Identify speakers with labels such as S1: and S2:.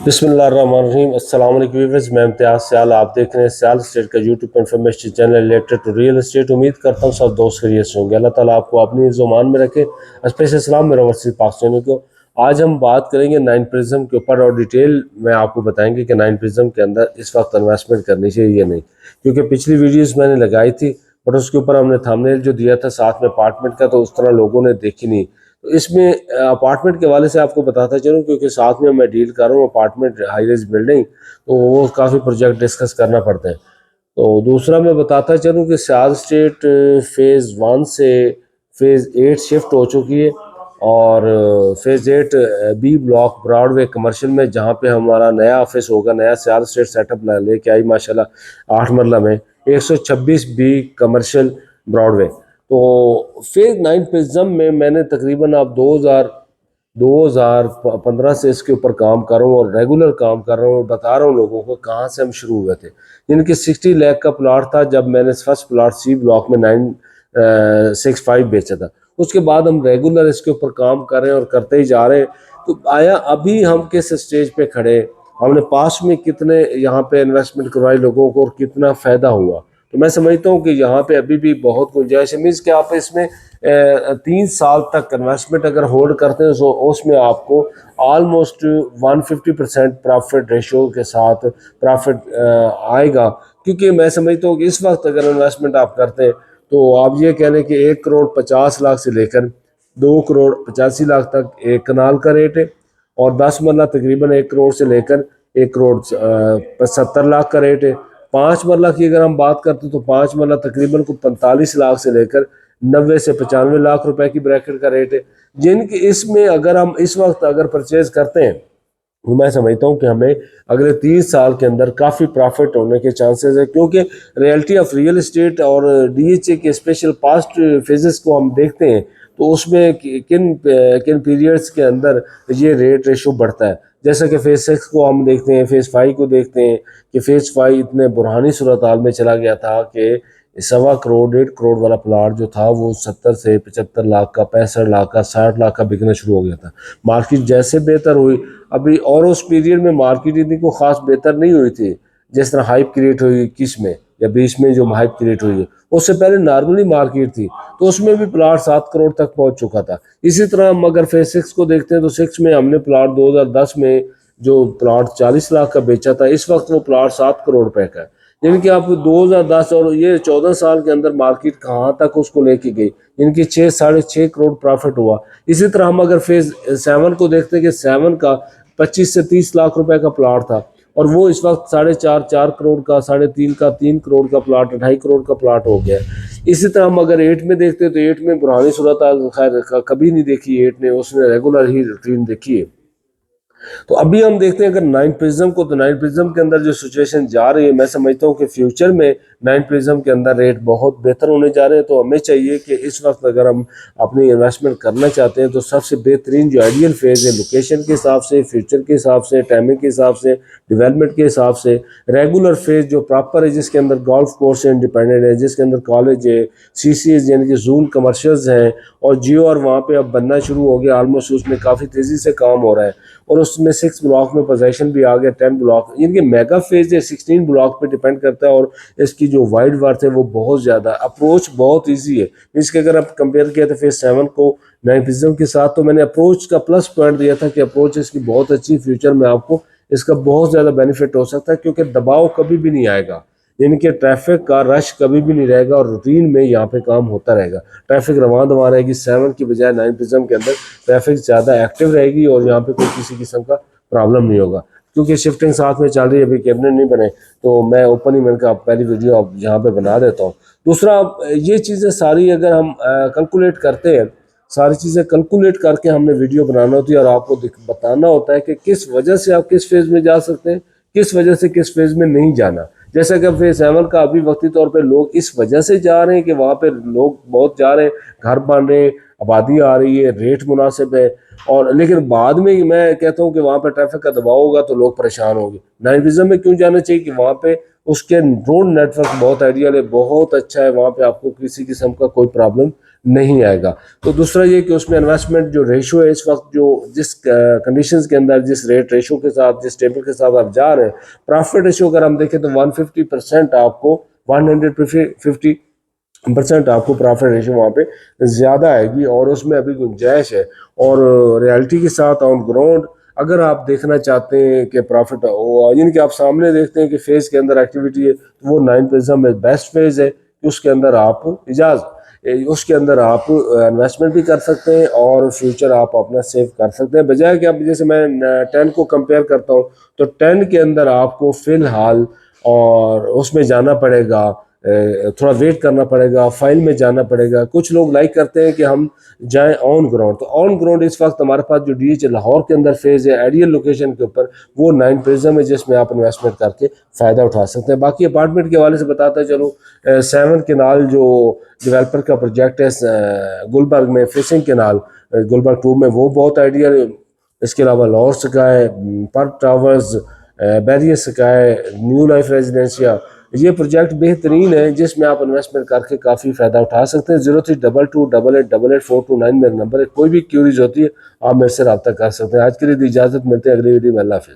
S1: बिस्मिल्लाहिर्रहमानिर्रहीम। अस्सलाम वालेकुम व्यूअर्स, मैं इम्तियाज़ सियाल। आप देख रहे हैं सियाल स्टेट का YouTube information channel related to real estate. उम्मीद करता हूँ सब दोस्त खैरियत से होंगे। अल्लाह ताला आपको अपनी ज़ुबान में रखे। स्पेशल सलाम मेरा वर्सी पाकिस्तानियों को। आज हम बात करेंगे नाइन प्रिज्म के ऊपर और डिटेल में आपको बताएंगे कि नाइन प्रिज्म के अंदर इस वक्त इन्वेस्टमेंट करनी चाहिए या नहीं, क्योंकि पिछली वीडियोस मैंने लगाई थी बट उसके ऊपर हमने थंबनेल जो दिया था साथ में अपार्टमेंट का, तो उस तरह लोगों ने देखी नहीं। तो इसमें अपार्टमेंट के हवाले से आपको बताता चलूँ, क्योंकि साथ में मैं डील कर रहा हूँ अपार्टमेंट हाई रेज बिल्डिंग, तो वो काफ़ी प्रोजेक्ट डिस्कस करना पड़ता है। तो दूसरा मैं बताता चलूँ कि सियाल स्टेट फेज़ 1 से फेज़ 8 शिफ्ट हो चुकी है और phase 8 B block Broadway commercial में, जहाँ पे हमारा नया ऑफिस होगा, नया सियाल स्टेट सेटअप लेके आई माशाल्लाह 8 मरला में 126 बी कमर्शियल ब्रॉडवे। तो फेज़ 9 प्रिज्म में मैंने तकरीबन आप 2015 से इसके ऊपर काम कर रहा हूँ और रेगुलर काम कर रहा हूँ। बता रहा हूँ लोगों को कहाँ से हम शुरू हुए थे। इनके 60 लाख का प्लाट था जब मैंने फर्स्ट प्लाट सी ब्लॉक में 965 बेचा था। उसके बाद हम रेगुलर इसके ऊपर काम कर रहे हैं और करते ही जा रहे हैं। तो आया अभी हम किस स्टेज पे खड़े, हमने पास में कितने यहाँ पे इन्वेस्टमेंट करवाई लोगों को और कितना फ़ायदा हुआ। तो मैं समझता हूँ कि यहाँ पे अभी भी बहुत गुंजाइश है। मीन्स कि आप इसमें 3 साल तक इन्वेस्टमेंट अगर होल्ड करते हैं तो उसमें आपको ऑलमोस्ट 150% प्रॉफिट रेशो के साथ प्रॉफिट आएगा। क्योंकि मैं समझता हूँ कि इस वक्त अगर इन्वेस्टमेंट आप करते हैं तो आप ये कह लें कि 1 करोड़ 50 लाख से लेकर 2 करोड़ 85 लाख तक एक कनाल का रेट है और 10 मरला तकरीबन 1 करोड़ से लेकर 1 करोड़ 70 लाख का रेट है। 5 मरला की अगर हम बात करते हैं तो 5 मरला तकरीबन को 45 लाख से लेकर 90 से 95 लाख रुपए की ब्रैकेट का रेट है। जिनके इसमें अगर हम इस वक्त अगर परचेज करते हैं तो मैं समझता हूँ कि हमें अगले 30 साल के अंदर काफ़ी प्रॉफिट होने के चांसेस है। क्योंकि रियलिटी ऑफ रियल एस्टेट और डीएचए के स्पेशल पास्ट फेजेस को हम देखते हैं तो उसमें किन किन पीरियड्स के अंदर ये रेट रेशो बढ़ता है। जैसा कि फेज़ 6 को हम देखते हैं, फेज़ 5 को देखते हैं कि फेज़ 5 इतने बुरहानी सूरत हाल में चला गया था कि 1.25 करोड़ 1.5 करोड़ वाला प्लाट जो था वो 70 से 75 लाख का, 65 लाख का, 60 लाख का बिकना शुरू हो गया था। मार्केट जैसे बेहतर हुई अभी, और उस पीरियड में मार्केट इतनी को खास बेहतर नहीं हुई थी जिस तरह हाइप क्रिएट हुई 21 में या 20 में जो हाइप क्रिएट हुई है। उससे पहले नॉर्मली मार्केट थी तो उसमें भी प्लाट 7 करोड़ तक पहुंच चुका था। इसी तरह हम अगर फेज़ 6 को देखते हैं तो 6 में हमने प्लाट 2010 में जो प्लाट 40 लाख का बेचा था, इस वक्त वो प्लाट 7 करोड़ रुपए का है। यानी कि आप 2010 और ये 14 साल के अंदर मार्केट कहाँ तक उसको लेके गई, इनकी 6 साढ़े 6 करोड़ प्रॉफिट हुआ। इसी तरह हम अगर फेज़ 7 को देखते हैं कि 7 का 25 से 30 लाख रुपए का प्लाट था और वो इस वक्त 4.5 करोड़ का, 3.5 का, 3 करोड़ का प्लाट, 2.5 करोड़ का प्लाट हो गया। इसी तरह हम अगर 8 में देखते हैं तो 8 में पुरानी सूरत खैर कभी नहीं देखी 8 ने, उसने रेगुलर ही रूटीन देखी है। तो अभी हम देखते हैं अगर 9 प्रिज्म को, तो 9 प्रिज्म के अंदर जो सिचुएशन जा रही है, मैं समझता हूँ कि फ्यूचर में 9 प्रिज्म के अंदर रेट बहुत बेहतर होने जा रहे हैं। तो हमें चाहिए कि इस वक्त अगर हम अपनी इन्वेस्टमेंट करना चाहते हैं तो सबसे बेहतरीन जो आइडियल फेज़ है, लोकेशन के हिसाब से, फ्यूचर के हिसाब से, टाइमिंग के हिसाब से, डेवलपमेंट के हिसाब से, रेगुलर फेज़ जो प्रॉपर है, जिसके अंदर गोल्फ कोर्स है, इंडिपेंडेंट है, जिसके अंदर कॉलेज है, CCs यानी कि जून कमर्शियल्स हैं और जियो और वहाँ पे अब बनना शुरू हो गया, ऑलमोस्ट उसमें काफ़ी तेज़ी से काम हो रहा है और उसमें 6 ब्लॉक में पोजीशन भी आ गया, 10 ब्लॉक, इनके मेगा फेज है 16 ब्लॉक पे डिपेंड करता है और इसकी जो वाइड वर्थ है वो बहुत ज़्यादा, अप्रोच बहुत इजी है। इसके अगर आप कंपेयर किया तो फेज़ 7 को 9 प्रिज्म के साथ, तो मैंने अप्रोच का प्लस पॉइंट दिया था कि अप्रोच इसकी बहुत अच्छी, फ्यूचर में आपको इसका बहुत ज़्यादा बेनिफिट हो सकता है क्योंकि दबाव कभी भी नहीं आएगा, यानी कि ट्रैफिक का रश कभी भी नहीं रहेगा और रूटीन में यहाँ पे काम होता रहेगा। ट्रैफिक रवां दवा रहेगी 7 की बजाय 9 प्रिज्म के अंदर ट्रैफिक ज़्यादा एक्टिव रहेगी और यहाँ पे कोई किसी किस्म का प्रॉब्लम नहीं होगा क्योंकि शिफ्टिंग साथ में चल रही है। अभी कैबिनेट नहीं बने तो मैं ओपन ही मैंने आप पहली वीडियो अब यहाँ पे बना देता हूँ। दूसरा, ये चीज़ें सारी अगर हम कैलकुलेट करते हैं, सारी चीज़ें कैलकुलेट करके हमने वीडियो बनाना होती है और आपको बताना होता है कि किस वजह से आप किस फेज़ में जा सकते हैं, किस वजह से किस फेज़ में नहीं जाना। जैसा कि फेज़ 7 का अभी वक्ती तौर पे लोग इस वजह से जा रहे हैं कि वहाँ पे लोग बहुत जा रहे हैं, घर बन रहे हैं, आबादी आ रही है, रेट मुनासिब है। और लेकिन बाद में मैं कहता हूँ कि वहाँ पे ट्रैफिक का दबाव होगा तो लोग परेशान होंगे। नाइन प्रिज्म में क्यों जाना चाहिए कि वहाँ पे उसके रोड नेटवर्क बहुत आइडियल है, बहुत अच्छा है, वहाँ पे आपको किसी किस्म का कोई प्रॉब्लम नहीं आएगा। तो दूसरा ये कि उसमें इन्वेस्टमेंट जो रेशो है इस वक्त, जो जिस कंडीशंस के अंदर, जिस रेट रेशो के साथ, जिस टेबल के साथ आप जा रहे हैं, प्रॉफिट रेशो अगर हम देखें तो 150% आपको 150% आपको प्रॉफिट रेशो वहाँ पे ज़्यादा आएगी और उसमें अभी गुंजाइश है। और रियलिटी के साथ ऑन ग्राउंड अगर आप देखना चाहते हैं कि प्रॉफिट, यानी कि आप सामने देखते हैं कि फेज़ के अंदर एक्टिविटी है, तो वो नाइन प्रिज्म में बेस्ट फेज़ है कि उसके अंदर आप उसके अंदर आप इन्वेस्टमेंट भी कर सकते हैं और फ्यूचर आप अपना सेव कर सकते हैं। बजाय कि आप, जैसे मैं 10 को कंपेयर करता हूँ, तो 10 के अंदर आपको फ़िलहाल और उसमें जाना पड़ेगा, थोड़ा वेट करना पड़ेगा, फाइल में जाना पड़ेगा। कुछ लोग लाइक करते हैं कि हम जाएं ऑन ग्राउंड, तो ऑन ग्राउंड इस वक्त हमारे पास जो डीएच लाहौर के अंदर फेज़ है आइडियल लोकेशन के ऊपर, वो नाइन प्रिज्म है जिसमें आप इन्वेस्टमेंट करके फ़ायदा उठा सकते हैं। बाकी अपार्टमेंट के हवाले से बताता चलो, 7 केनाल जो डेवलपर का प्रोजेक्ट है गुलबर्ग में, फिशिंग केनाल गुलबर्ग 2 में, वो बहुत आइडियल है। इसके अलावा Lahore sky, perk towers, barrier sky, new life residencia, ये प्रोजेक्ट बेहतरीन है जिसमें आप इन्वेस्टमेंट करके काफ़ी फ़ायदा उठा सकते हैं। 032288888429 मेरा नंबर है। कोई भी क्यूरीज होती है आप मेरे से रब्ता कर सकते हैं। आज के लिए इजाज़त, मिलते हैं अगली वीडियो में। अल्लाह हाफ़िज़।